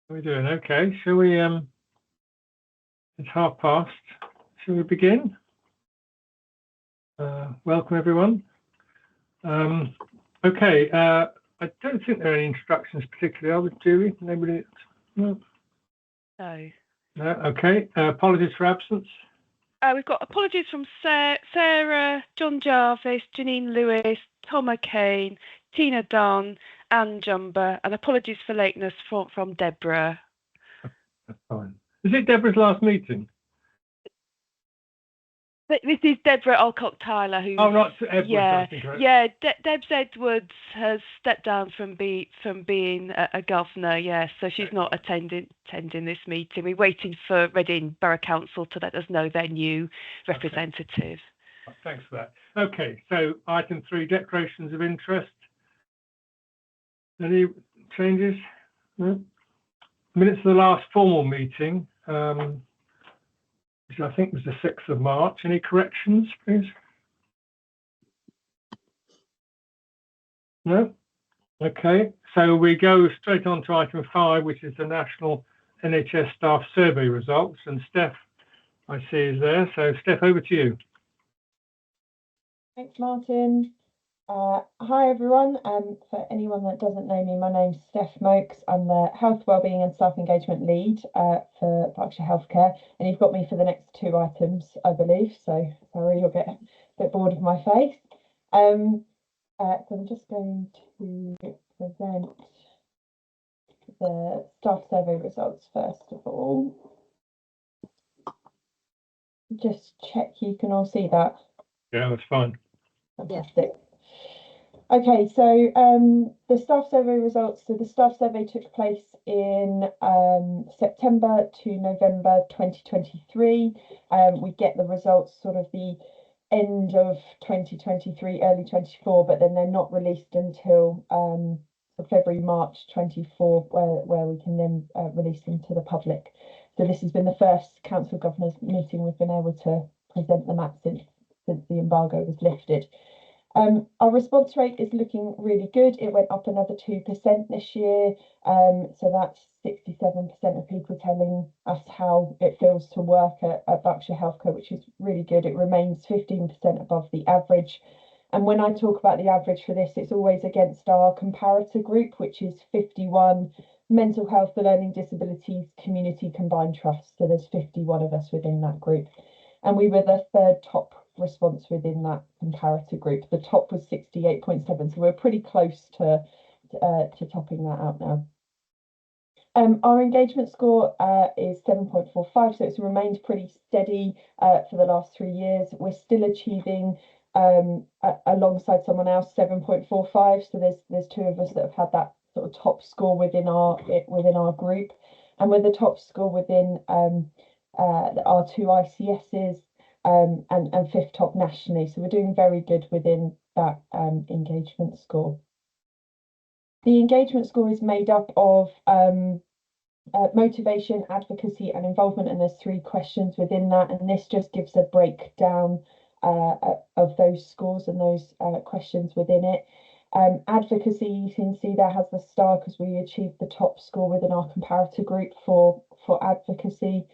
How are we doing? Okay, shall we, it's past. Shall we begin? Welcome everyone. Okay, I don't think there are any instructions particularly, are there, Julie? Nobody? No. No. No, okay. Apologies for absence. We've got apologies from Sarah, John Jarvis, Janine Lewis, Tom O'Kane, Tina Dunn, Anne Jumber, and apologies for lateness from Deborah. That's fine. Is it Deborah's last meeting? This is Deborah Alcock-Tyler, who's... Oh, not Edwards, yeah, I think, right? Yeah, Debs Edwards has stepped down from being a governor, yeah, so she's not attending this meeting. We're waiting for Reading Borough Council to let us know their new representative. Okay. Thanks for that. Okay, so item 3, declarations of interest. Any changes? No? Minutes of the last formal meeting, which I think was the 6th of March. Any corrections, please? No? Okay, so we go straight on to item 5, which is the National NHS Staff Survey results. And Steph, I see, is there. So Steph, over to you. Thanks, Martin. Hi, everyone. For anyone that doesn't know me, my name's Steph Mokes. I'm the Health, Wellbeing and Staff Engagement Lead for Berkshire Healthcare. And you've got me for the next 2 items, I believe. So sorry, you'll get a bit bored of my face. So I'm just going to present the staff survey results first of all. Just check you can all see that. Yeah, that's fine. Fantastic. Okay, so the staff survey results. So the staff survey took place in September to November 2023. We get the results sort of the end of 2023, early 24, but then they're not released until February, March 24, where we can then release them to the public. So this has been the first Council of Governors meeting we've been able to present them at since the embargo was lifted. Our response rate is looking really good. It went up another 2% this year. So that's 67% of people telling us how it feels to work at Berkshire Healthcare, which is really good. It remains 15% above the average. And when I talk about the average for this, it's always against our comparator group, which is 51 mental health, the learning disabilities community combined trust. So there's 51 of us within that group. And we were the 3rd top response within that comparator group. The top was 68.7, so we're pretty close to topping that out now. Our engagement score is 7.45, so it's remained pretty steady for the last 3 years. We're still achieving alongside someone else 7.45, so there's 2 of us that have had that sort of top score within our group, and we're the top score within our 2 ICSs. And 5th top nationally. So we're doing very good within that engagement score. The engagement score is made up of motivation, advocacy and involvement, and there's 3 questions within that, and this just gives a breakdown of those scores and those questions within it. Advocacy, you can see there has the star because we achieved the top score within our comparator group for advocacy.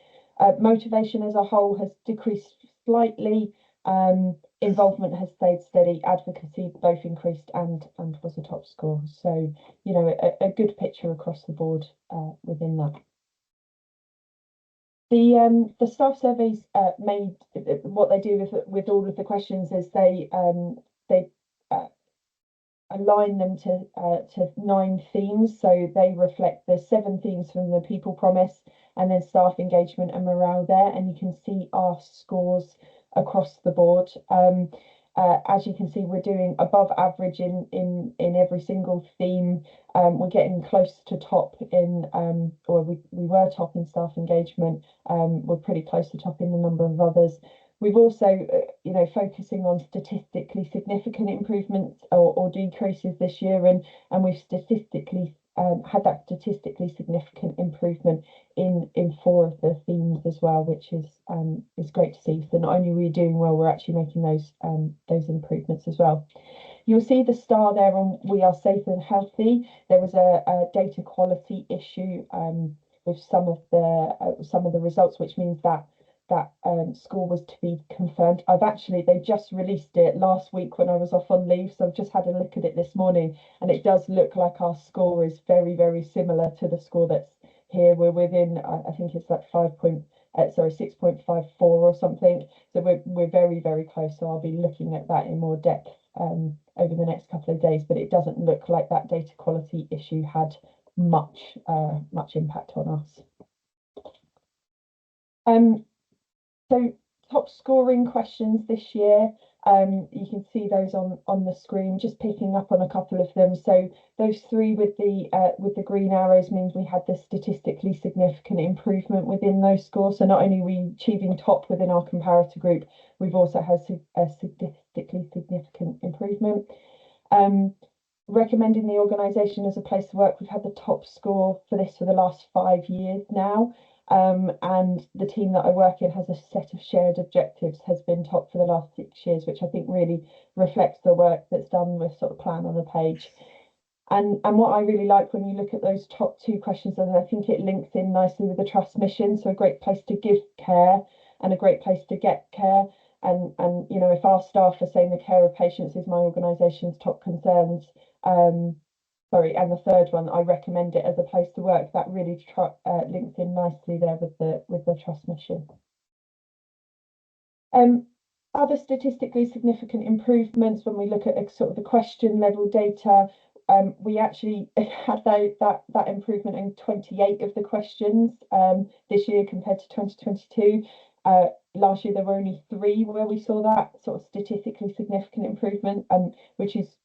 Motivation as a whole has decreased slightly. Involvement has stayed steady. Advocacy both increased and was a top score. So, you know, a good picture across the board within that. The staff surveys made what they do with all of the questions is they align them to 9 themes. So they reflect the 7 themes from the People Promise and then staff engagement and morale there. And you can see our scores across the board. As you can see, we're doing above average in every single theme. We're getting close to top in, or we were top in staff engagement. We're pretty close to top in a number of others. We've also, you know, focusing on statistically significant improvements or decreases this year, and we've statistically had that statistically significant improvement in 4 of the themes as well, which is great to see. So not only are we doing well, we're actually making those improvements as well. You'll see the star there on We Are Safe and Healthy. There was a data quality issue some of the results, which means that score was to be confirmed. They just released it last week when I was off on leave, so I've just had a look at it this morning, and it does look like our score is very, very similar to the score that's here. We're within, I think it's like 6.54 or something. So we're very, very close. So I'll be looking at that in more depth over the next couple of days. But it doesn't look like that data quality issue had much impact on us. So top scoring questions this year. You can see those on the screen, just picking up on a couple of them. So those three with the green arrows means we had the statistically significant improvement within those scores. So not only are we achieving top within our comparator group, we've also had a statistically significant improvement. Recommending the organisation as a place to work, we've had the top score for this for the last 5 years now. And the team that I work in has a set of shared objectives, has been top for the last 6 years, which I think really reflects the work that's done with sort of plan on the page. And what I really like when you look at those top 2 questions, and I think it links in nicely with the trust mission. So a great place to give care and a great place to get care. And you know, if our staff are saying the care of patients is my organisation's top concerns, and the third one, I recommend it as a place to work, that really links in nicely there with the trust mission. Other statistically significant improvements, when we look at sort of the question level data, we actually had that improvement in 28 of the questions this year compared to 2022. Last year there were only 3 where we saw that sort of statistically significant improvement, which is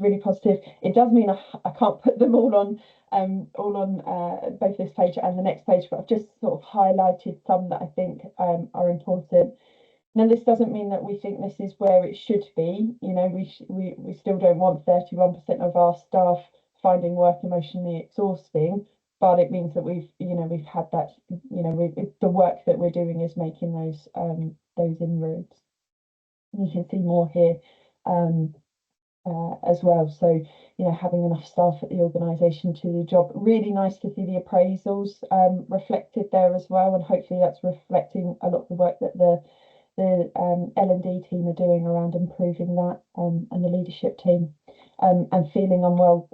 really positive. It does mean I can't put them all on both this page and the next page, but I've just sort of highlighted some that I think are important. Now, this doesn't mean that we think this is where it should be. You know, we still don't want 31% of our staff finding work emotionally exhausting, but it means that we've had that, the work that we're doing is making those inroads. You can see more here as well. So, having enough staff at the organisation to do the job. Really nice to see the appraisals reflected there as well, and hopefully that's reflecting a lot of the work that the L&D team are doing around improving that, and the leadership team. And feeling unwell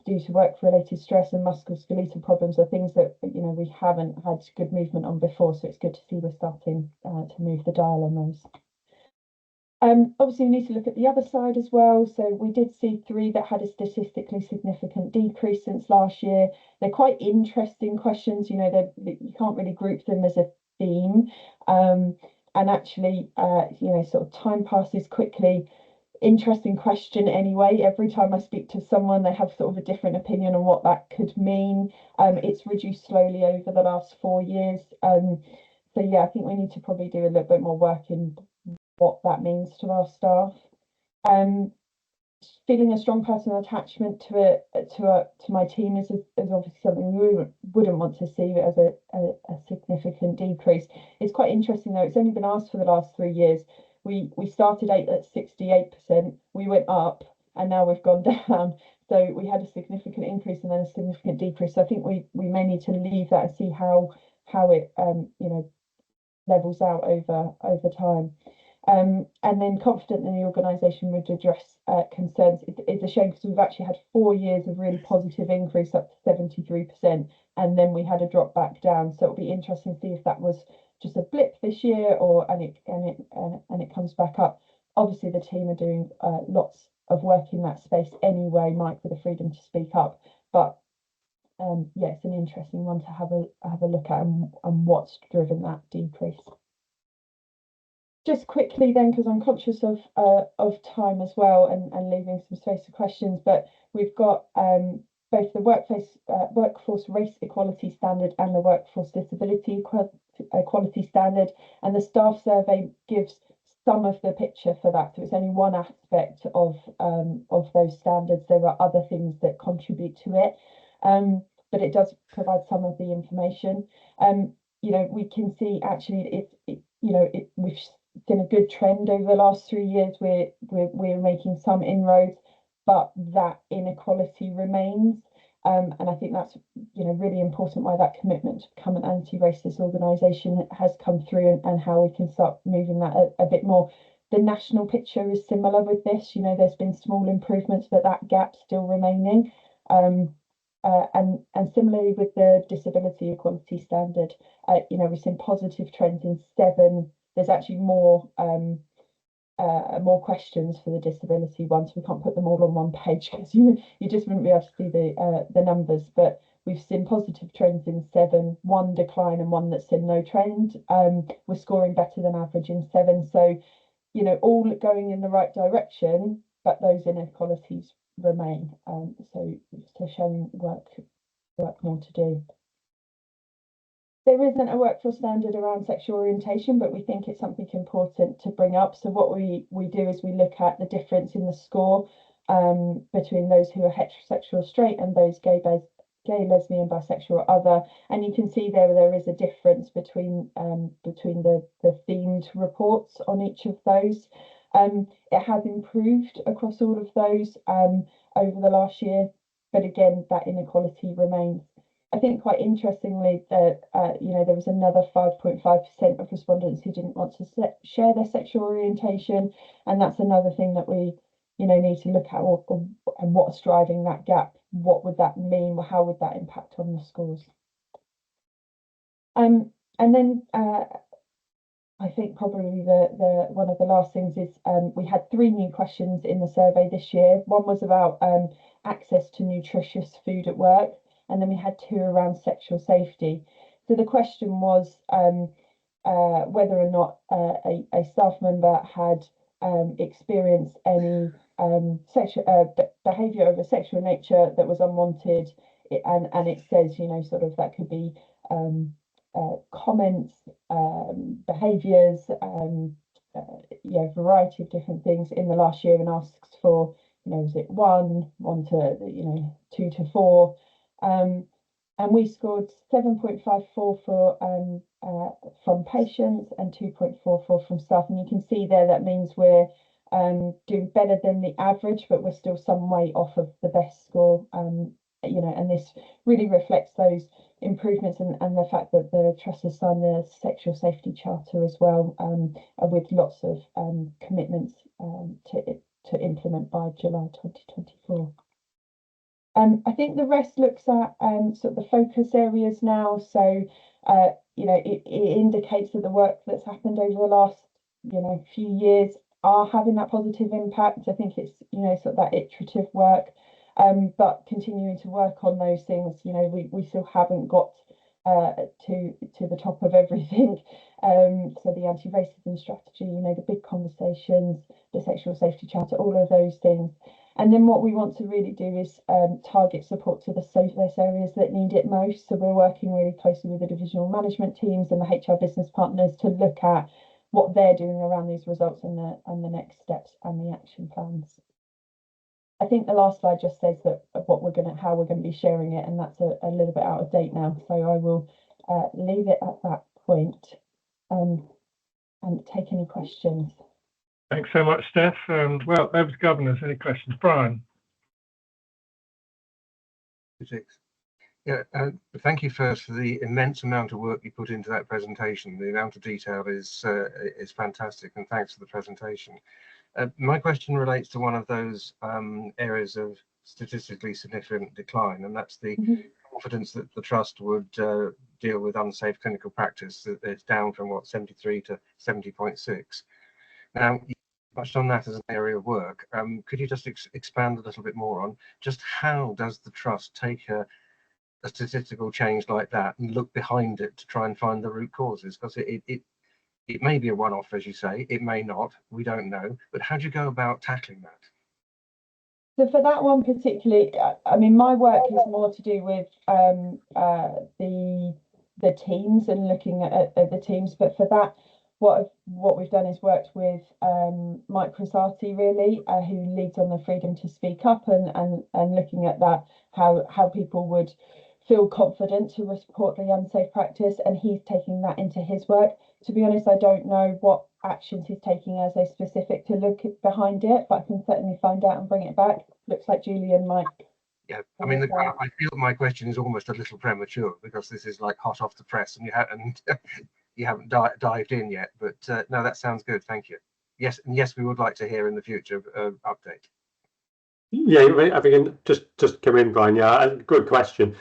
due to work-related stress and musculoskeletal problems are things that we haven't had good movement on before, so it's good to see we're starting to move the dial on those. Obviously, we need to look at the other side as well. So we did see 3 that had a statistically significant decrease since last year. They're quite interesting questions. You can't really group them as a theme. And actually, sort of time passes quickly. Interesting question anyway. Every time I speak to someone, they have sort of a different opinion on what that could mean. It's reduced slowly over the last 4 years. So yeah, I think we need to probably do a little bit more work in what that means to our staff. Feeling a strong personal attachment to my team is obviously something we wouldn't want to see as a significant decrease. It's quite interesting though. It's only been asked for the last 3 years. We started at 68%, we went up, and now we've gone down. So we had a significant increase and then a significant decrease. So I think we may need to leave that and see how it levels out over time. And then confident in the organisation would address concerns. It's a shame because we've actually had 4 years of really positive increase up to 73%, and then we had a drop back down. So it'll be interesting to see if that was just a blip this year, and it comes back up. Obviously, the team are doing lots of work in that space anyway, Mike, with the freedom to speak up. But yeah, it's an interesting one to have a look at and what's driven that decrease. Just quickly then, because I'm conscious of time as well, and leaving some space for questions, but we've got both the workforce race equality standard and the workforce disability equality standard, and the staff survey gives some of the picture for that. So it's only one aspect of those standards. There are other things that contribute to it, but it does provide some of the information. We can see actually we've seen a good trend over the last 3 years. We're making some inroads, but that inequality remains. And I think that's, really important why that commitment to become an anti-racist organisation has come through, and how we can start moving that a bit more. The national picture is similar with this. There's been small improvements, but that gap's still remaining. And similarly with the disability equality standard, we've seen positive trends in 7. There's actually more questions for the disability ones. We can't put them all on one page because you just wouldn't be able to see the numbers. But we've seen positive trends in 7, 1 decline and 1 that's in no trend. We're scoring better than average in 7. So, all going in the right direction, but those inequalities remain. So showing work more to do. There isn't a workforce standard around sexual orientation, but we think it's something important to bring up. So what we do is we look at the difference in the score between those who are heterosexual straight and those gay, lesbian, bisexual or other. And you can see there is a difference between the themed reports on each of those. It has improved across all of those over the last year, but again, that inequality remains. I think quite interestingly that there was another 5.5% of respondents who didn't want to share their sexual orientation, and that's another thing that we need to look at, and what's driving that gap. What would that mean? How would that impact on the scores? And then I think probably the one of the last things is we had 3 new questions in the survey this year. One was about access to nutritious food at work, and then we had 2 around sexual safety. So the question was whether or not a staff member had experienced any sexual behaviour of a sexual nature that was unwanted, and it says sort of that could be comments, behaviours, variety of different things in the last year, and asks for is it 1 to 2 to 4. And we scored 7.54 from patients and 2.44 from staff. And you can see there that means we're doing better than the average, but we're still some way off of the best score. And this really reflects those improvements and the fact that the Trust has signed the Sexual Safety Charter as well, with lots of commitments to implement by July 2024. I think the rest looks at sort of the focus areas now. So, it indicates that the work that's happened over the last, few years are having that positive impact. I think it's, sort of that iterative work, but continuing to work on those things. We still haven't got to the top of everything. So the anti-racism strategy, the big conversations, the Sexual Safety Charter, all of those things. And then what we want to really do is target support to the those areas that need it most. So we're working really closely with the divisional management teams and the HR business partners to look at what they're doing around these results and the next steps and the action plans. I think the last slide just says that how we're going to be sharing it, and that's a little bit out of date now. So I will leave it at that point and take any questions. Thanks so much, Steph. Well, over to governors. Any questions? Brian? Yeah, thank you first for the immense amount of work you put into that presentation. The amount of detail is fantastic, and thanks for the presentation. My question relates to one of those areas of statistically significant decline, and that's the confidence that the Trust would deal with unsafe clinical practice. It's down from, 73 to 70.6. Now, you touched on that as an area of work. Could you just expand a little bit more on just how does the Trust take a statistical change like that and look behind it to try and find the root causes? Because it may be a one-off, as you say, it may not, we don't know, but how do you go about tackling that? So for that one particularly, I mean, my work is more to do with the teams and looking at the teams, but for that, what we've done is worked with Mike Crosati, really, who leads on the Freedom to Speak Up and looking at that, how people would feel confident to report the unsafe practice, and he's taking that into his work. To be honest, I don't know what actions he's taking as a specific to look behind it, but I can certainly find out and bring it back. Looks like Julian might Yeah, I mean, I feel my question is almost a little premature because this is like hot off the press, and you haven't dived in yet. But no, that sounds good. Thank you. Yes, and yes, we would like to hear in the future update. Yeah, I think just come in, Brian. Yeah, good question.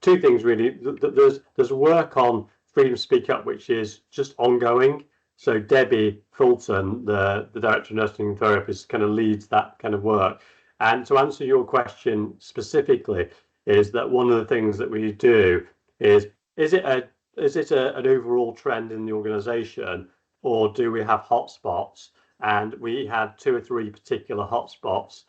Two things really. There's work on Freedom Speak Up, which is just ongoing. So Debbie Fulton, the Director of Nursing and Therapists, kind of leads that kind of work. And to answer your question specifically, is that one of the things that we do is it an overall trend in the organisation, or do we have hotspots? And we had 2 or 3 particular hotspots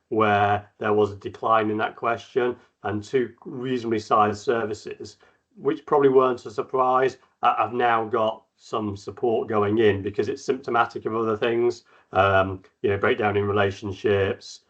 where there was a decline in that question, and 2 reasonably sized services, which probably weren't a surprise, I've now got some support going in because it's symptomatic of other things, breakdown in relationships,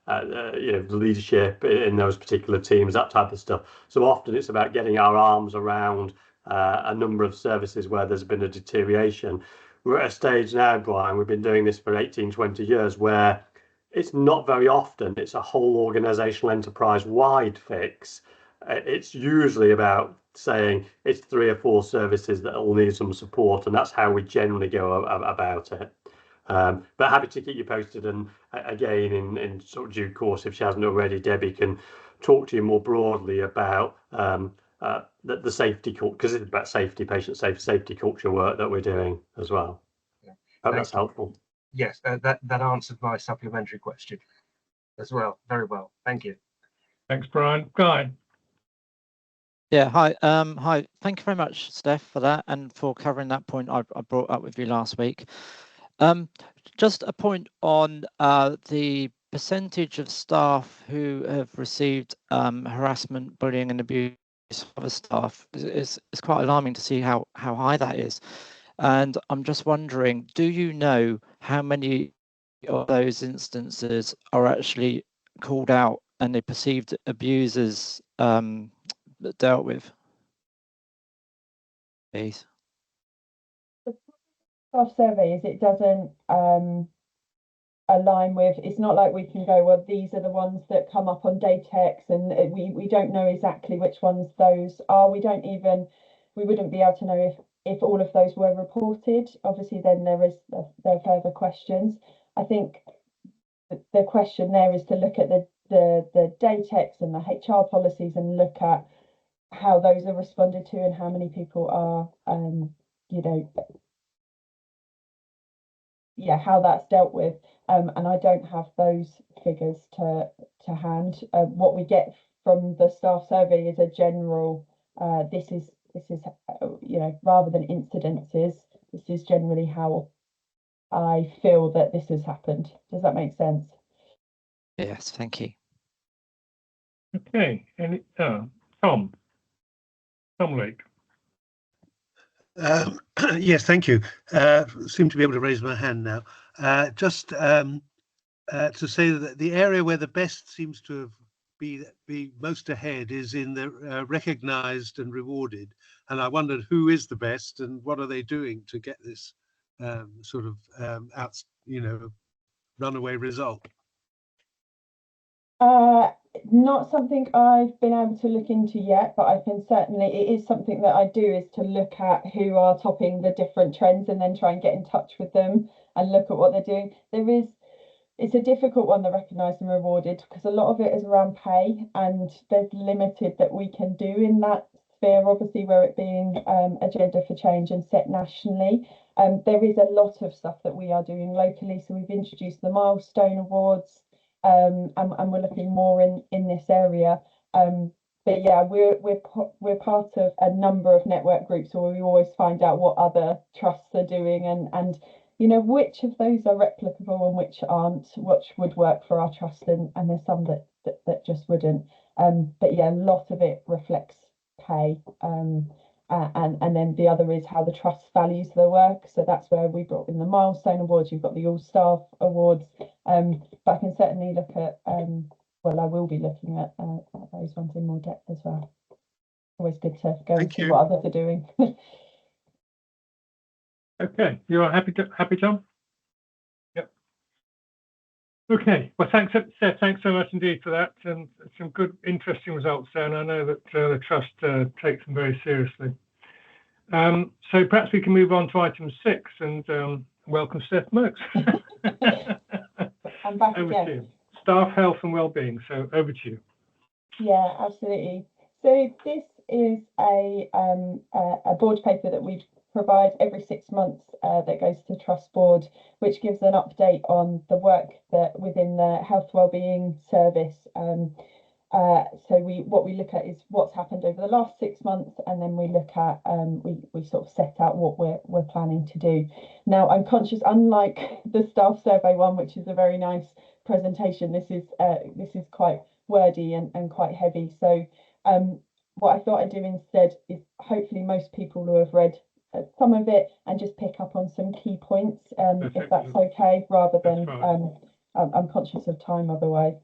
leadership in those particular teams, that type of stuff. So often it's about getting our arms around a number of services where there's been a deterioration. We're at a stage now, Brian, we've been doing this for 18, 20 years, where it's not very often it's a whole organizational enterprise-wide fix. It's usually about saying it's 3 or 4 services that will need some support, and that's how we generally go about it. But happy to keep you posted, and again, in sort of due course, if she hasn't already, Debbie can talk to you more broadly about the safety culture, because it's about safety, patient safety culture work that we're doing as well. Yeah. Hope that's helpful. Yes, that answered my supplementary question as well. Very well, thank you. Thanks, Brian. Guy. Yeah, hi. Hi. Thank you very much, Steph, for that and for covering that point I brought up with you last week. Just a point on the percentage of staff who have received harassment, bullying, and abuse of other staff is quite alarming to see how high that is. And I'm just wondering, do you know how many of those instances are actually called out and the perceived abusers dealt with? Please. The staff survey is it doesn't align with, it's not like we can go, well, these are the ones that come up on Datex, and we don't know exactly which ones those are. We wouldn't be able to know if all of those were reported. Obviously, then there are further questions. I think the question there is to look at the Datex and the HR policies and look at how those are responded to and how many people are, how that's dealt with. And I don't have those figures to hand. What we get from the staff survey is a general, this is rather than incidences, this is generally how I feel that this has happened. Does that make sense? Yes, thank you. Okay, and Tom Lake. Yes, thank you. Seem to be able to raise my hand now. Just to say that the area where the best seems to be most ahead is in the recognised and rewarded. And I wondered who is the best and what are they doing to get this runaway result? Not something I've been able to look into yet, but I can certainly, it is something that I do, is to look at who are topping the different trends and then try and get in touch with them and look at what they're doing. It's a difficult one, the recognised and rewarded, because a lot of it is around pay, and there's limited that we can do in that sphere, obviously, where it being agenda for change and set nationally. There is a lot of stuff that we are doing locally, so we've introduced the Milestone Awards, and we're looking more in this area. But yeah, we're part of a number of network groups where we always find out what other trusts are doing and which of those are replicable and which aren't, which would work for our trust, and there's some that just wouldn't. But yeah, a lot of it reflects pay, and then the other is how the trust values their work. So that's where we brought in the Milestone Awards. You've got the All Staff Awards, but I can certainly look at I will be looking at those ones in more depth as well. Always good to go and see what others are doing. Okay, you are happy, Tom? Okay, well, thanks, Seth. Thanks so much indeed for that, and some good, interesting results there. And I know that the trust takes them very seriously. So perhaps we can move on to item 6 and welcome Steph Merks. I'm back Over again. to you. Staff health and well-being. So over to you. Yeah, absolutely. So this is a board paper that we provide every 6 months that goes to Trust Board, which gives an update on the work that within the health wellbeing service. So what we look at is what's happened over the last 6 months, and then we look at we sort of set out what we're planning to do. Now, I'm conscious, unlike the staff survey one, which is a very nice presentation, this is quite wordy and quite heavy. So what I thought I'd do instead is hopefully most people who have read some of it and just pick up on some key points, if that's okay, rather than I'm conscious of time otherwise.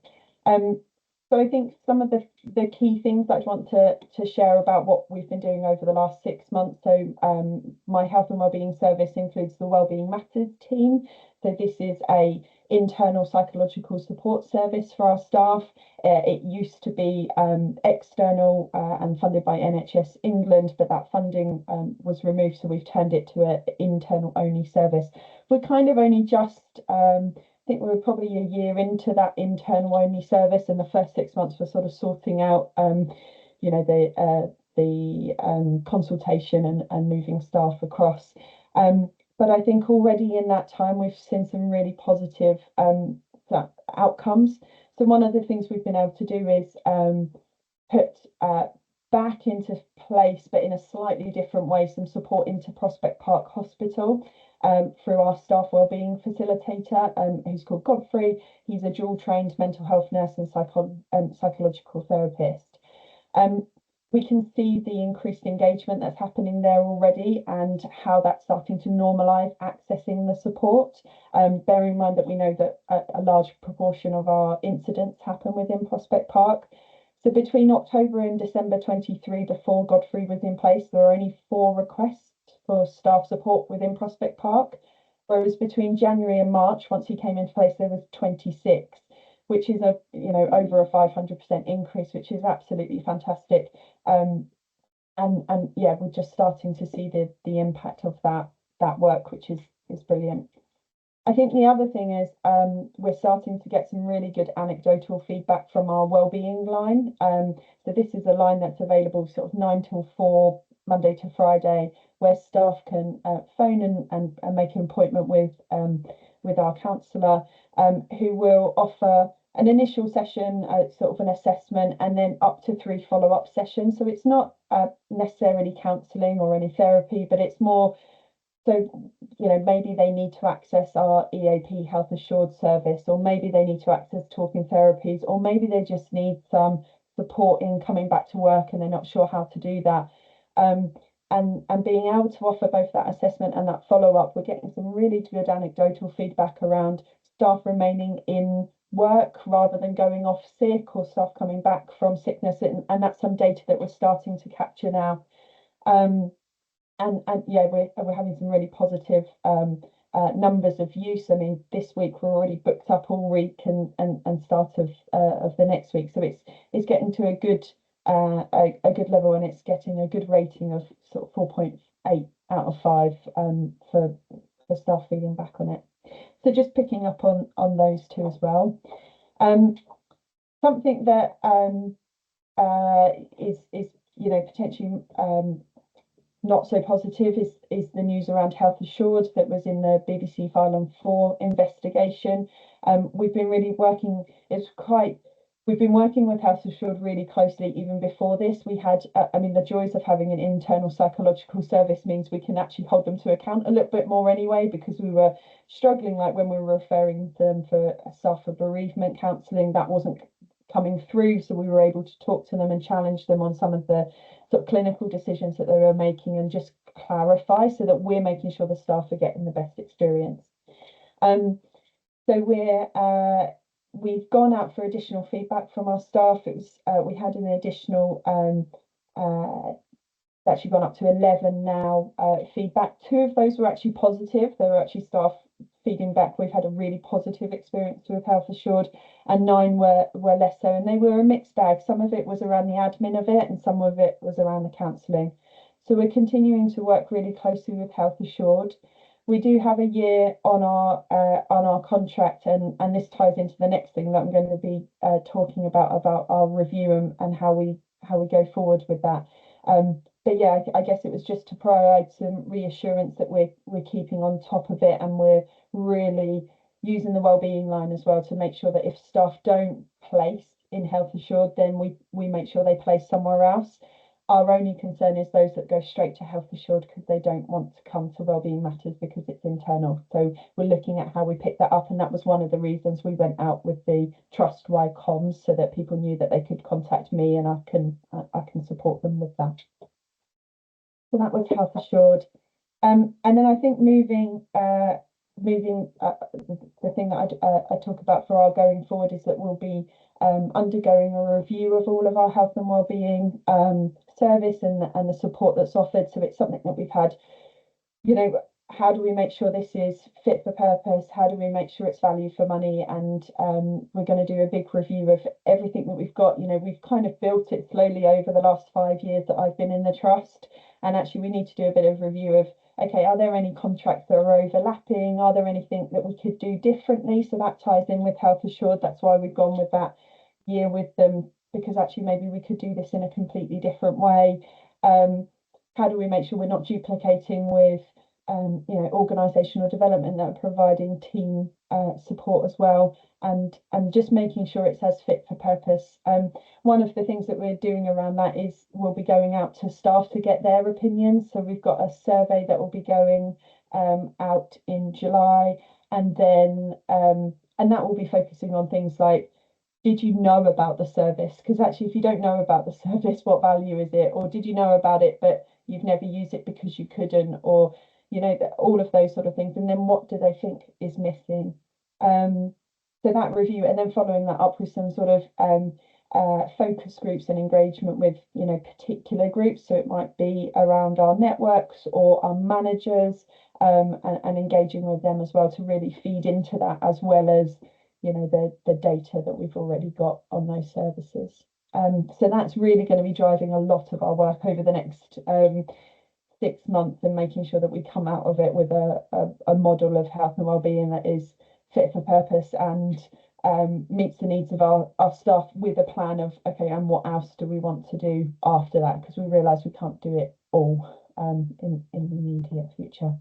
So I think some of the key things that I want to share about what we've been doing over the last 6 months. So my health and wellbeing service includes the Wellbeing Matters team. So this is a internal psychological support service for our staff. It used to be external and funded by NHS England, but that funding was removed, so we've turned it to an internal only service. We're kind of only just I think we were probably a year into that internal only service, and the first 6 months were sort of sorting out you know, the consultation and moving staff across. But I think already in that time we've seen some really positive outcomes. So one of the things we've been able to do is put back into place, but in a slightly different way, some support into Prospect Park Hospital through our staff wellbeing facilitator, who's called Godfrey. He's a dual trained mental health nurse and psychological therapist. We can see the increased engagement that's happening there already and how that's starting to normalise accessing the support. Bearing in mind that we know that a large proportion of our incidents happen within Prospect Park. So between October and December 23, before Godfrey was in place, there were only 4 requests for staff support within Prospect Park, whereas between January and March, once he came into place, there was 26, which is over a 500% increase, which is absolutely fantastic. And yeah, we're just starting to see the impact of that work, which is brilliant. I think the other thing is we're starting to get some really good anecdotal feedback from our wellbeing line. So this is a line that's available sort of 9 till 4, Monday to Friday, where staff can phone and make an appointment with our counsellor, who will offer an initial session, sort of an assessment, and then up to 3 follow-up sessions. So it's not necessarily counselling or any therapy, but it's more so, you know, maybe they need to access our EAP Health Assured service, or maybe they need to access talking therapies, or maybe they just need some support in coming back to work and they're not sure how to do that. And being able to offer both that assessment and that follow-up, we're getting some really good anecdotal feedback around staff remaining in work rather than going off sick, or staff coming back from sickness, and that's some data that we're starting to capture now. And yeah, we're having some really positive numbers of use. I mean, this week we're already booked up all week and start of the next week, so it's getting to a good level, and it's getting a good rating of sort of 4.8 out of 5 for staff feeding back on it. So just picking up on those two as well. Something that is you know, potentially not so positive is the news around Health Assured that was in the BBC File 4 investigation. We've been really working. We've been working with Health Assured really closely even before this. We had, I mean, the joys of having an internal psychological service means we can actually hold them to account a little bit more anyway, because we were struggling, like when we were referring them for staff for bereavement counselling, that wasn't coming through, so we were able to talk to them and challenge them on some of the sort of clinical decisions that they were making and just clarify, so that we're making sure the staff are getting the best experience. So we've gone out for additional feedback from our staff. It was we had an additional actually gone up to 11 now feedback. 2 of those were actually positive. They were actually staff feeding back, we've had a really positive experience with Health Assured, and 9 were less so, and they were a mixed bag. Some of it was around the admin of it, and some of it was around the counselling. So we're continuing to work really closely with Health Assured. We do have a year on our contract, and this ties into the next thing that I'm going to be talking about our review and how we go forward with that. But yeah, I guess it was just to provide some reassurance that we're keeping on top of it, and we're really using the wellbeing line as well to make sure that if staff don't place in Health Assured, then we make sure they place somewhere else. Our only concern is those that go straight to Health Assured because they don't want to come to Wellbeing Matters because it's internal. So we're looking at how we pick that up, and that was one of the reasons we went out with the trust-wide comms, so that people knew that they could contact me, and I can support them with that. So that was Health Assured. And then I think moving the thing that I talk about for our going forward is that we'll be undergoing a review of all of our health and wellbeing service and the support that's offered. So it's something that we've had, how do we make sure this is fit for purpose? How do we make sure it's value for money? And we're going to do a big review of everything that we've got. We've kind of built it slowly over the last 5 years that I've been in the trust. And actually we need to do a bit of review of, okay, are there any contracts that are overlapping? Are there anything that we could do differently? So that ties in with Health Assured. That's why we've gone with that year with them, because actually maybe we could do this in a completely different way. How do we make sure we're not duplicating with organisational development that are providing team support as well, and just making sure it's as fit for purpose. One of the things that we're doing around that is we'll be going out to staff to get their opinions. So we've got a survey that will be going out in July, and then and that will be focusing on things like, did you know about the service? Because actually, if you don't know about the service, what value is it? Or did you know about it but you've never used it because you couldn't? Or all of those sort of things. And then what do they think is missing? So that review, and then following that up with some sort of focus groups and engagement with particular groups. So it might be around our networks or our managers, and engaging with them as well to really feed into that, as well as the data that we've already got on those services. So that's really going to be driving a lot of our work over the next 6 months, and making sure that we come out of it with a model of health and wellbeing that is fit for purpose and meets the needs of our staff, with a plan of, okay, and what else do we want to do after that, because we realise we can't do it all in the immediate future.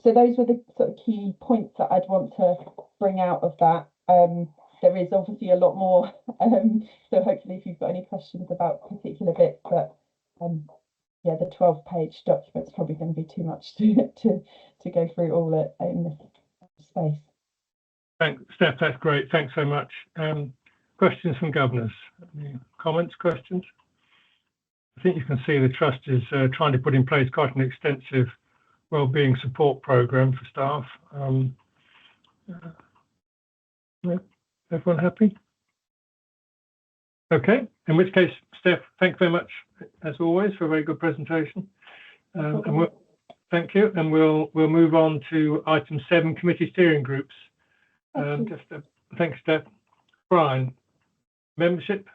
So those were the sort of key points that I'd want to bring out of that. There is obviously a lot more, so hopefully if you've got any questions about particular bits, but yeah, the 12-page document's probably going to be too much to go through all in this space. Thanks, Steph. That's great. Thanks so much. Questions from governors? Any comments, questions? I think you can see the trust is trying to put in place quite an extensive wellbeing support program for staff. Everyone happy? Okay, in which case, Steph, thanks very much, as always, for a very good presentation. Thank you, and we'll move on to item 7, committee steering groups. Thanks, Steph. Brian, membership?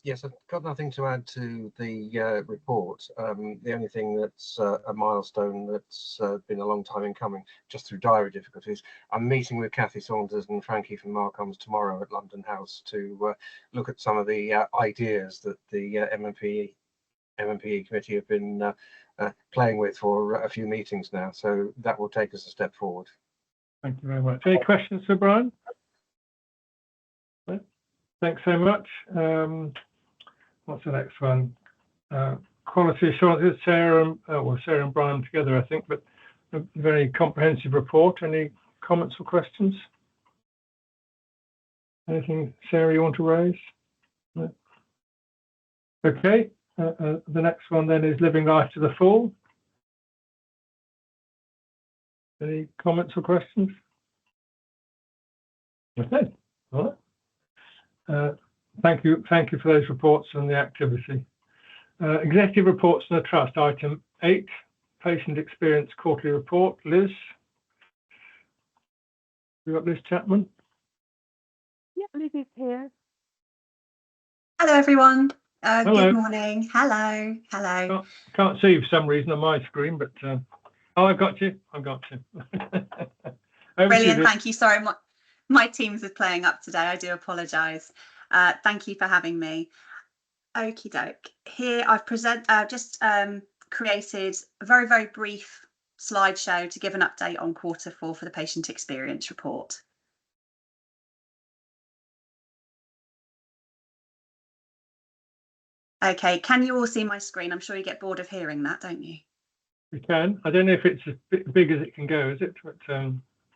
Yes, I've got nothing to add to the report. The only thing that's a milestone that's been a long time in coming, just through diary difficulties. I'm meeting with Kathy Saunders and Frankie from Marcoms tomorrow at London House to look at some of the ideas that the MMPE committee have been playing with for a few meetings now. So that will take us a step forward. Thank you very much. Any questions for Brian? Thanks so much. What's the next one? Quality assurance. Sarah and Brian together, I think, but a very comprehensive report. Any comments or questions? Anything, Sarah, you want to raise? No? Okay. The next one then is living life to the full. Any comments or questions? Okay. All right. Thank you for those reports and the activity. Executive reports from the trust, item 8, patient experience quarterly report. Liz, We got Liz Chapman. Yeah, Liz is here. Hello, everyone. Hello. Good morning. Hello. Hello. Can't see you for some reason on my screen, but oh, I've got you. Brilliant. Thank you. Sorry, my Teams is playing up today. I do apologise. Thank you for having me. Okie doke. Here I've created a very, very brief slideshow to give an update on quarter 4 for the patient experience report. Okay, can you all see my screen? I'm sure you get bored of hearing that, don't you? We can. I don't know if it's as big as it can go, is it? But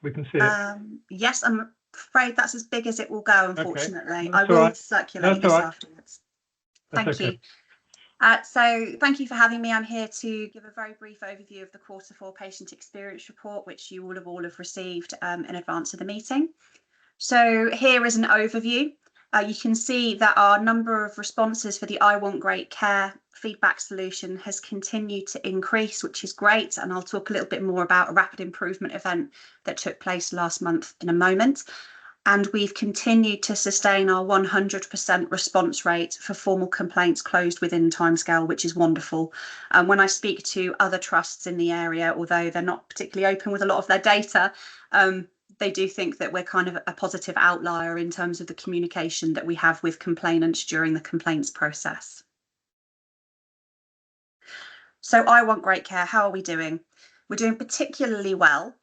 we can see it. Yes, I'm afraid that's as big as it will go, unfortunately. Okay. I will circulate this afterwards. That's Thank you. So thank you for having me. I'm here to give a very brief overview of the quarter 4 patient experience report, which you all have received in advance of the meeting. So here is an overview. You can see that our number of responses for the I Want Great Care feedback solution has continued to increase, which is great. And I'll talk a little bit more about a rapid improvement event that took place last month in a moment. And we've continued to sustain our 100% response rate for formal complaints closed within timescale, which is wonderful. When I speak to other trusts in the area, although they're not particularly open with a lot of their data, they do think that we're kind of a positive outlier in terms of the communication that we have with complainants during the complaints process. So I Want Great Care, how are we doing? We're doing particularly well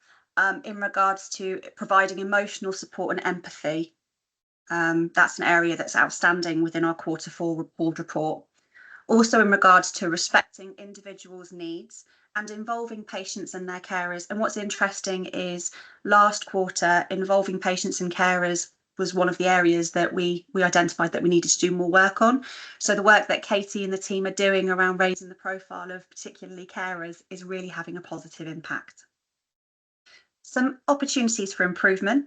in regards to providing emotional support and empathy. That's an area that's outstanding within our quarter 4 board report. Also in regards to respecting individuals' needs and involving patients and their carers. And what's interesting is last quarter, involving patients and carers was one of the areas that we identified that we needed to do more work on. So the work that Katie and the team are doing around raising the profile of particularly carers is really having a positive impact. Some opportunities for improvement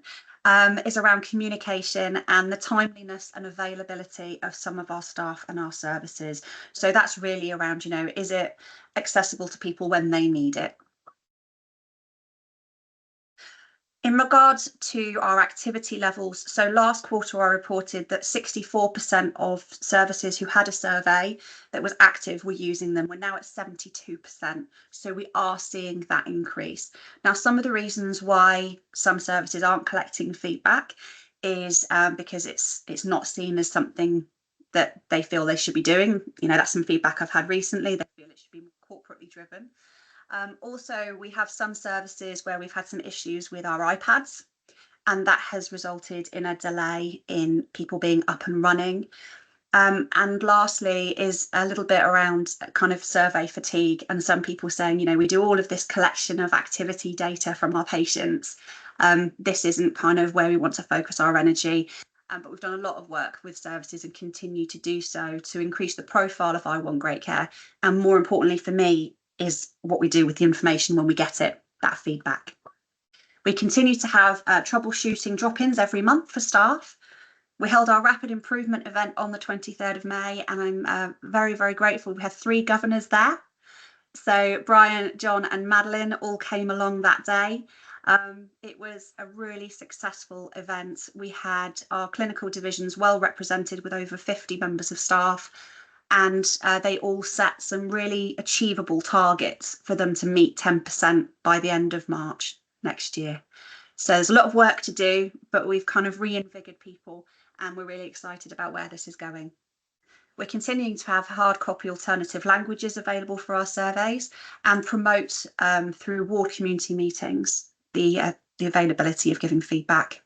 is around communication and the timeliness and availability of some of our staff and our services. So that's really around, is it accessible to people when they need it? In regards to our activity levels, so last quarter I reported that 64% of services who had a survey that was active were using them. We're now at 72%, so we are seeing that increase. Now, some of the reasons why some services aren't collecting feedback is because it's not seen as something that they feel they should be doing. That's some feedback I've had recently. They feel it should be more corporately driven. Also, we have some services where we've had some issues with our iPads, and that has resulted in a delay in people being up and running. And lastly is a little bit around kind of survey fatigue and some people saying, we do all of this collection of activity data from our patients. This isn't kind of where we want to focus our energy. But we've done a lot of work with services and continue to do so to increase the profile of I Want Great Care. And more importantly for me, is what we do with the information when we get it, that feedback. We continue to have troubleshooting drop-ins every month for staff. We held our rapid improvement event on the 23rd of May, and I'm very, very grateful. We had 3 governors there. So Brian, John and Madeline all came along that day. It was a really successful event. We had our clinical divisions well represented with over 50 members of staff. And they all set some really achievable targets for them to meet 10% by the end of March next year. So there's a lot of work to do, but we've kind of reinvigorated people and we're really excited about where this is going. We're continuing to have hard copy alternative languages available for our surveys and promote through ward community meetings the availability of giving feedback.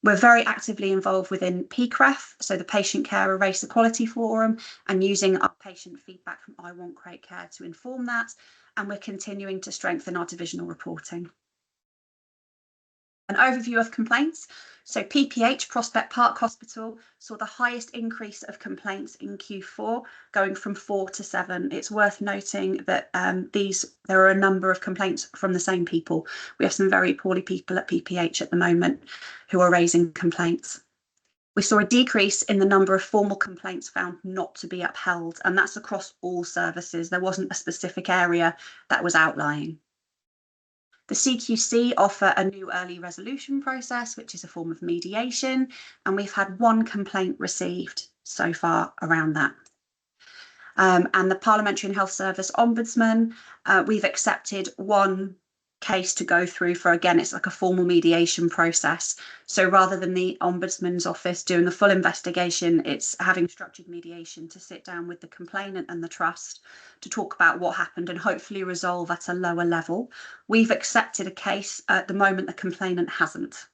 We're very actively involved within PCREF, so the Patient Carer Race Equality Forum, and using our patient feedback from I Want Great Care to inform that. And we're continuing to strengthen our divisional reporting. An overview of complaints. So PPH, Prospect Park Hospital, saw the highest increase of complaints in Q4, going from 4 to 7. It's worth noting that there are a number of complaints from the same people. We have some very poorly people at PPH at the moment who are raising complaints. We saw a decrease in the number of formal complaints found not to be upheld, and that's across all services. There wasn't a specific area that was outlying. The CQC offer a new early resolution process, which is a form of mediation, and we've had one complaint received so far around that. And the Parliamentary and Health Service Ombudsman, we've accepted one case to go through for, again, it's like a formal mediation process. So rather than the Ombudsman's office doing a full investigation, it's having structured mediation to sit down with the complainant and the trust to talk about what happened and hopefully resolve at a lower level. We've accepted a case. At the moment, the complainant hasn't.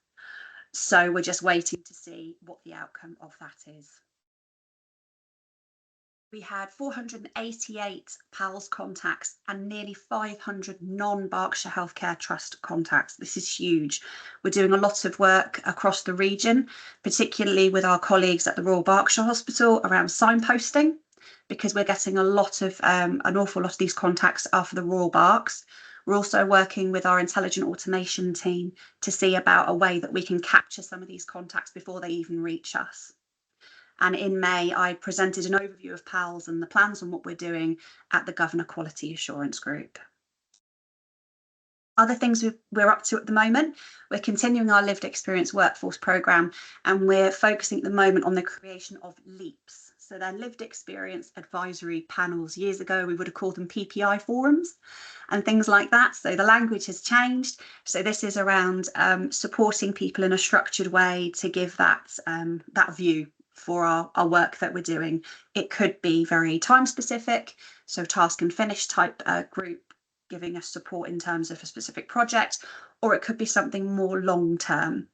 So we're just waiting to see what the outcome of that is. We had 488 PALS contacts and nearly 500 non-Berkshire Healthcare Trust contacts. This is huge. We're doing a lot of work across the region, particularly with our colleagues at the Royal Berkshire Hospital around signposting, because we're getting a lot of, an awful lot of these contacts are for the Royal Berks. We're also working with our intelligent automation team to see about a way that we can capture some of these contacts before they even reach us. And in May, I presented an overview of PALS and the plans on what we're doing at the Governor Quality Assurance Group. Other things we're up to at the moment, we're continuing our lived experience workforce programme, and we're focusing at the moment on the creation of LEAPs. So they're lived experience advisory panels. Years ago, we would have called them PPI forums and things like that. So the language has changed. So this is around supporting people in a structured way to give that, that view for our work that we're doing. It could be very time specific, so task and finish type group giving us support in terms of a specific project, or it could be something more long term.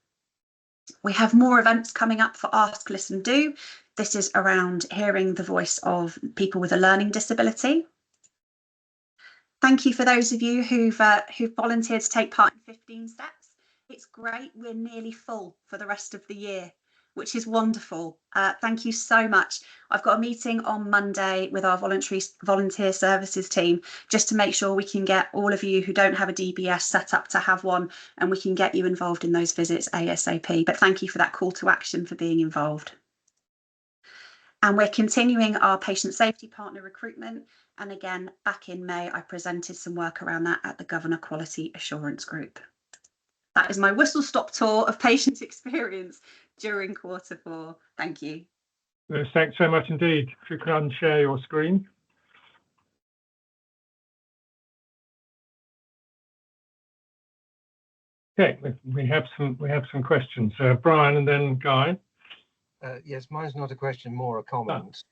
We have more events coming up for Ask, Listen, Do. This is around hearing the voice of people with a learning disability. Thank you for those of you who've volunteered to take part in 15 steps. It's great. We're nearly full for the rest of the year, which is wonderful. Thank you so much. I've got a meeting on Monday with our volunteer services team just to make sure we can get all of you who don't have a DBS set up to have one, and we can get you involved in those visits ASAP. But thank you for that call to action for being involved. And we're continuing our patient safety partner recruitment. And again, back in May, I presented some work around that at the Governor Quality Assurance Group. That is my whistle-stop tour of patient experience during Q4. Thank you. Thanks so much indeed. If you can unshare your screen. Okay, we have some questions. Brian and then Guy. Yes, mine's not a question, more a comment.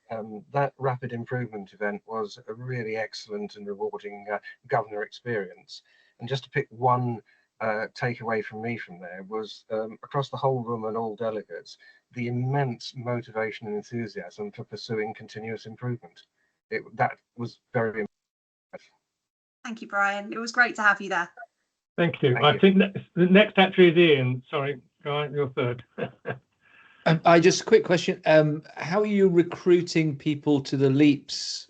That rapid improvement event was a really excellent and rewarding governor experience. And just to pick one takeaway from me from there was across the whole room and all delegates, the immense motivation and enthusiasm for pursuing continuous improvement. That was very impressive. Thank you, Brian. It was great to have you there. Thank you. I think the next actually is Ian. Sorry, Guy, you're third. I just a quick question. How are you recruiting people to the LEAPS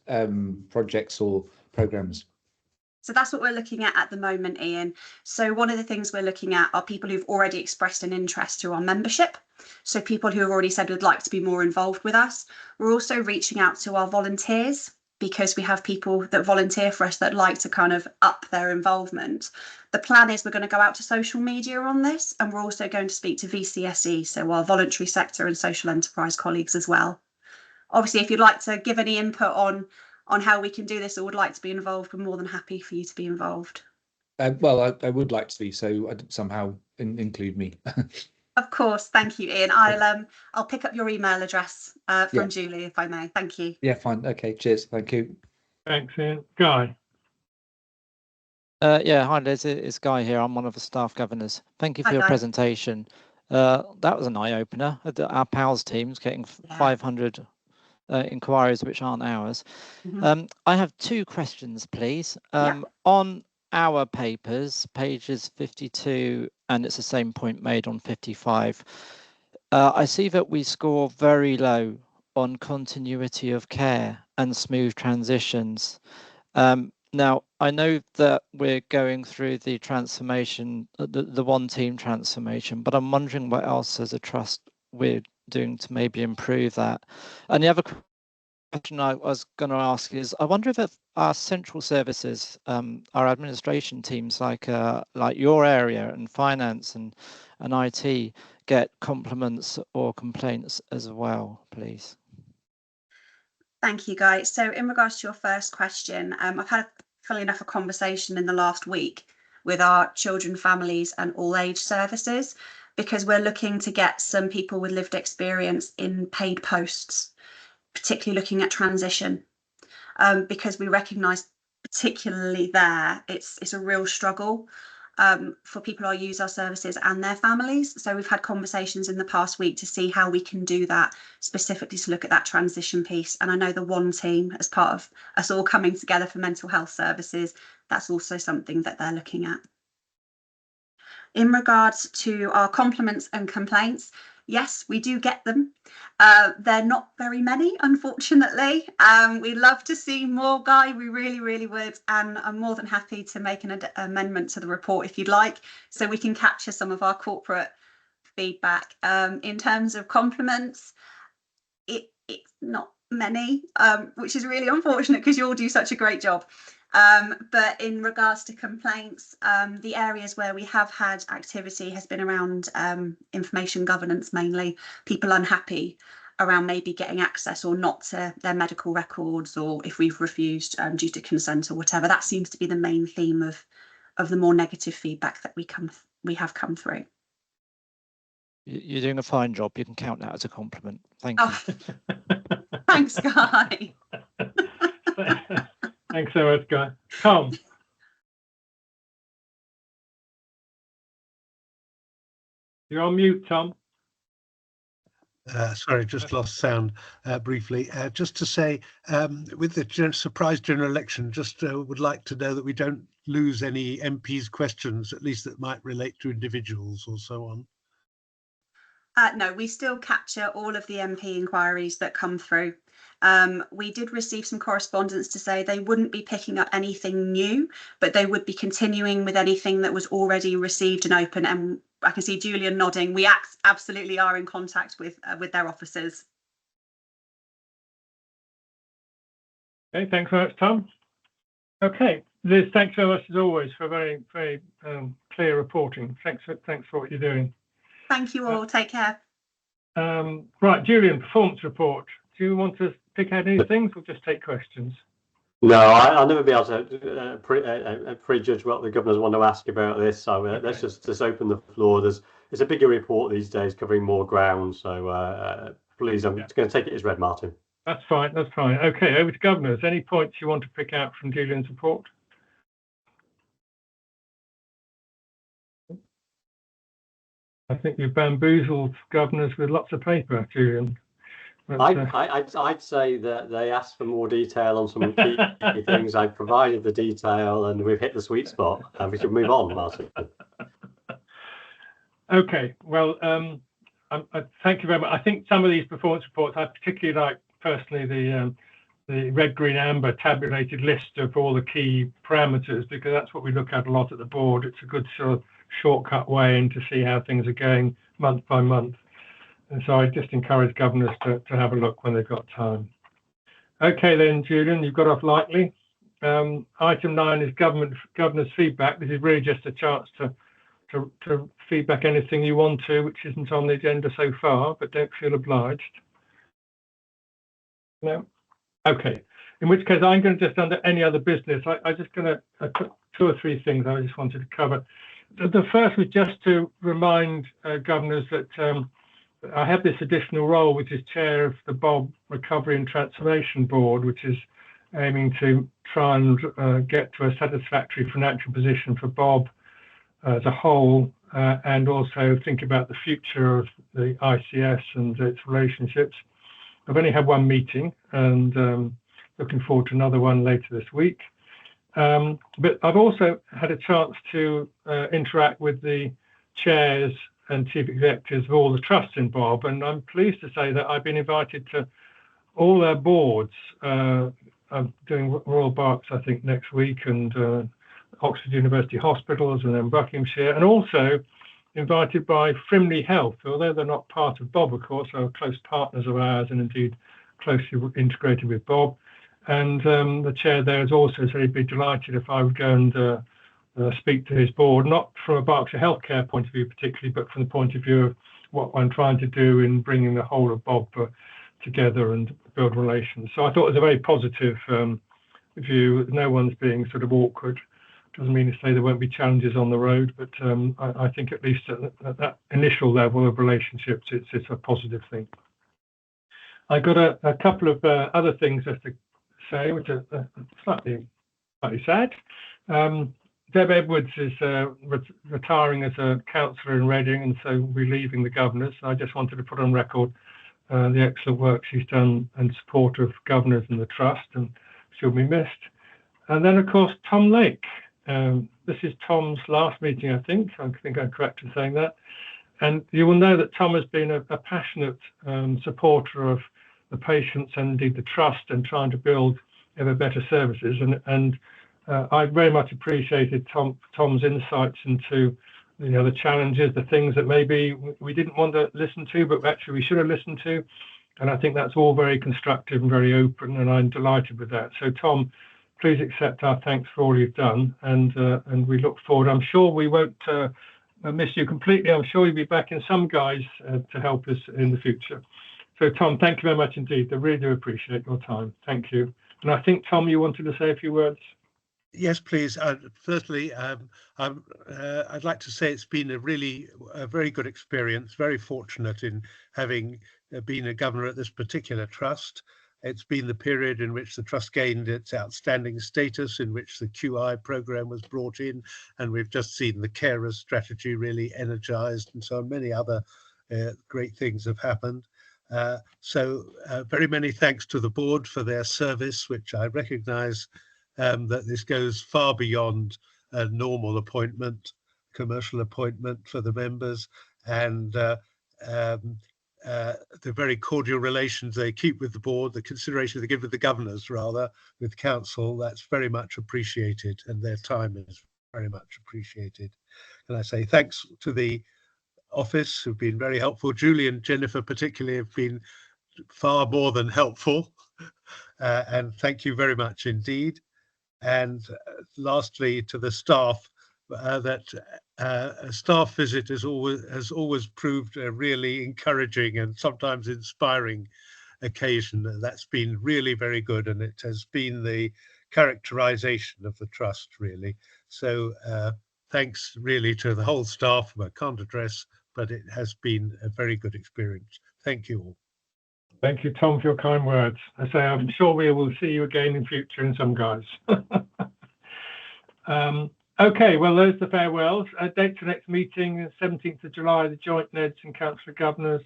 projects or programs? So that's what we're looking at the moment, Ian. So one of the things we're looking at are people who've already expressed an interest through our membership. So people who have already said would like to be more involved with us. We're also reaching out to our volunteers, because we have people that volunteer for us that like to kind of up their involvement. The plan is we're going to go out to social media on this, and we're also going to speak to VCSE, so our voluntary sector and social enterprise colleagues as well. Obviously, if you'd like to give any input on how we can do this or would like to be involved, we're more than happy for you to be involved. Well, I would like to be, so I'd somehow include me. Of course, thank you, Ian. I'll pick up your email address from Julie, if I may. Thank you. Yeah, fine. Okay, cheers. Thank you. Thanks, Ian. Guy. Yeah, hi Liz, it's Guy here. I'm one of the staff governors. Thank you for your presentation. That was an eye-opener. Our PALS team's getting 500 inquiries which aren't ours. I have two questions, please. On our papers, pages 52, and it's the same point made on 55, I see that we score very low on continuity of care and smooth transitions. Now, I know that we're going through the transformation, the one team transformation, but I'm wondering what else as a trust we're doing to maybe improve that. And the other question I was going to ask is, I wonder if our central services, our administration teams like your area and finance and IT get compliments or complaints as well, please. Thank you, Guy. So in regards to your first question, I've had, funnily enough, a conversation in the last week with our children, families and all age services, because we're looking to get some people with lived experience in paid posts, particularly looking at transition, because we recognise particularly there it's a real struggle for people who use our services and their families. So we've had conversations in the past week to see how we can do that, specifically to look at that transition piece. And I know the One Team, as part of us all coming together for mental health services, that's also something that they're looking at. In regards to our compliments and complaints, yes, we do get them. They're not very many, unfortunately. We'd love to see more, Guy. We really, really would. And I'm more than happy to make an amendment to the report if you'd like, so we can capture some of our corporate feedback. In terms of compliments, it's not many, which is really unfortunate because you all do such a great job. But in regards to complaints, the areas where we have had activity has been around information governance, mainly people unhappy around maybe getting access or not to their medical records, or if we've refused due to consent or whatever. That seems to be the main theme of the more negative feedback that we have come through. You're doing a fine job. You can count that as a compliment. Thank you. Thanks, Guy. Thanks so much, Guy. Tom. You're on mute, Tom. Sorry, just lost sound briefly. Just to say, with the surprise general election, just would like to know that we don't lose any MPs' questions, at least that might relate to individuals or so on. No, we still capture all of the MP inquiries that come through. We did receive some correspondence to say they wouldn't be picking up anything new, but they would be continuing with anything that was already received and open. And I can see Julian nodding. We absolutely are in contact with their officers. Okay, thanks very much, Tom. Okay, Liz, thanks so much as always for very, very clear reporting. Thanks for what you're doing. Thank you all. Take care. Right, Julian, performance report. Do you want to pick out any things or just take questions? No, I'll never be able to prejudge what the governors want to ask about this. So Okay. Let's just open the floor. It's a bigger report these days, covering more ground. So please, I'm just going to take it as read, Martin. That's fine. That's fine. Okay, over to governors. Any points you want to pick out from Julian's report? I think you've bamboozled governors with lots of paper, Julian. But, I'd say that they asked for more detail on some key things. I provided the detail, and we've hit the sweet spot. We should move on, Martin. Okay. Well, thank you very much. I think some of these performance reports, I particularly like personally the red, green, amber tabulated list of all the key parameters, because that's what we look at a lot at the board. It's a good sort of shortcut way in to see how things are going month by month. And so I just encourage governors to have a look when they've got time. Okay then, Julian, you've got off lightly. Item 9 is governor's feedback. This is really just a chance to feedback anything you want to, which isn't on the agenda so far, but don't feel obliged. No? Okay. In which case, I'm going to just, under any other business, I'm just going to put 2 or 3 things I just wanted to cover. The first was just to remind governors that I have this additional role, which is chair of the Bob Recovery and Transformation Board, which is aiming to try and get to a satisfactory financial position for Bob as a whole, and also think about the future of the ICS and its relationships. I've only had 1 meeting, and looking forward to another one later this week. But I've also had a chance to interact with the chairs and chief executives of all the trusts in Bob, and I'm pleased to say that I've been invited to all their boards. I'm doing Royal Berks, I think, next week, and Oxford University Hospitals, and then Buckinghamshire, and also invited by Frimley Health, although they're not part of Bob, of course, are close partners of ours and indeed closely integrated with Bob. And the chair there has also said he'd be delighted if I would go and speak to his board, not from a Berkshire Healthcare point of view particularly, but from the point of view of what I'm trying to do in bringing the whole of Bob together and build relations. So I thought it was a very positive view. No one's being sort of awkward. Doesn't mean to say there won't be challenges on the road, but I think at least at that initial level of relationships, it's a positive thing. I got a couple of other things just to say, which are slightly sad. Deb Edwards is retiring as a councillor in Reading, and so will be leaving the governors. I just wanted to put on record the excellent work she's done in support of governors and the trust, and she'll be missed. And then, of course, Tom Lake. This is Tom's last meeting, I think. I think I'm correct in saying that. And you will know that Tom has been a passionate supporter of the patients and indeed the trust and trying to build ever better services. And I very much appreciated Tom's insights into the challenges, the things that maybe we didn't want to listen to, but actually we should have listened to. And I think that's all very constructive and very open, and I'm delighted with that. So Tom, please accept our thanks for all you've done, and we look forward. I'm sure we won't miss you completely. I'm sure you'll be back in some guise to help us in the future. So Tom, thank you very much indeed. I really do appreciate your time. Thank you. And I think, Tom, you wanted to say a few words? Yes, please. Firstly, I'd like to say it's been a very good experience, very fortunate in having been a governor at this particular trust. It's been the period in which the trust gained its outstanding status, in which the QI program was brought in, and we've just seen the carers strategy really energized, and so on. Many other great things have happened. So very many thanks to the board for their service, which I recognize that this goes far beyond a normal appointment, commercial appointment for the members, and the very cordial relations they keep with the board, the consideration they give with the governors, rather, with council, that's very much appreciated, and their time is very much appreciated. And I say thanks to the office, who've been very helpful. Julie and Jennifer particularly have been far more than helpful, and thank you very much indeed. And lastly, to the staff, that a staff visit has always proved a really encouraging and sometimes inspiring occasion. That's been really very good, and it has been the characterization of the trust, really. So thanks really to the whole staff, who I can't address, but it has been a very good experience. Thank you all. Thank you, Tom, for your kind words. I say I'm sure we will see you again in future in some guise. Okay, well, those are the farewells. Date for next meeting, 17th of July, the joint NEDs and Council of Governors.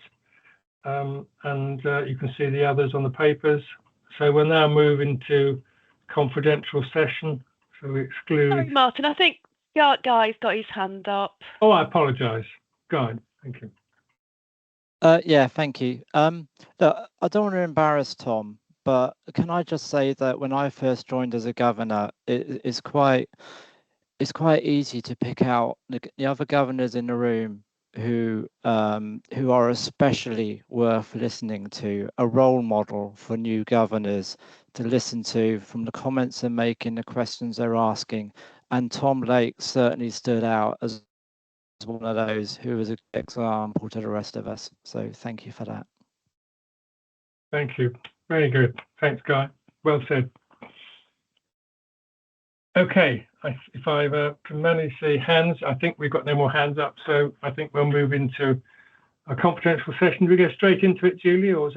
And you can see the others on the papers. So we'll now move into confidential session. So we exclude... Sorry, Martin, I think Guy's got his hand up. Oh, I apologise. Guy, thank you. Yeah, thank you. Look, I don't want to embarrass Tom, but can I just say that when I first joined as a governor, it's quite easy to pick out the other governors in the room who are especially worth listening to, a role model for new governors to listen to from the comments they're making, the questions they're asking. And Tom Lake certainly stood out as one of those who was an example to the rest of us. So thank you for that. Thank you. Very good. Thanks, Guy. Well said. Okay, if I can manage the hands, I think we've got no more hands up, so I think we'll move into a confidential session. Do we go straight into it, Julie, or is